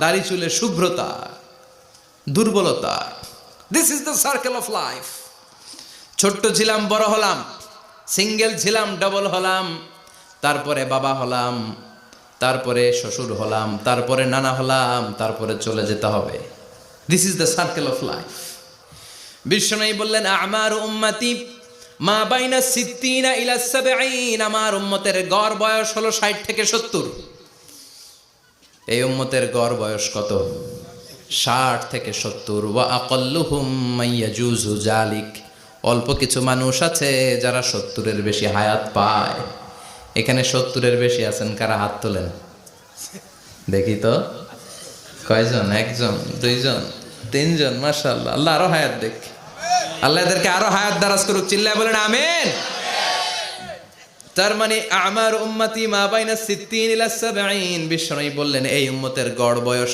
দাড়ি চুলের শুভ্রতা, দুর্বলতা। This is the circle of life. ছোট্ট ছিলাম, বড় হলাম, সিঙ্গেল ছিলাম, ডবল হলাম, তারপরে বাবা হলাম, তারপরে শ্বশুর হলাম, তারপরে নানা হলাম, তারপরে চলে যেতে হবে। This is the circle of life. বিশ্বনবী বললেন, আমার উম্মতি মা বাইনা সিত্তিনা ইলা সাবঈন, আমার উম্মতের গড় বয়স হলো 60 থেকে 70। এই উম্মতের গড় বয়স কত? 60 থেকে 70। ওয়া আকাল্লুহুম মাইয়াজুজু জালিক, অল্প কিছু মানুষ আছে যারা 70-এর বেশি হায়াত পায়। এখানে 70-এর বেশি আছেন কারা? হাত তোলেন দেখি তো, কয়জন? একজন, দুইজন, তিনজন। মাশাআল্লাহ, আল্লাহ আরো হায়াত দেখ, আল্লাহ এদেরকে আরো হায়াত দারাজ করুক। চিল্লায় বলেন আমিন। তার মানে আমার উম্মতি মা বাইনা সিত্তিন ইলা সাবঈন, বিশ্বনবী বললেন এই উম্মতের গড় বয়স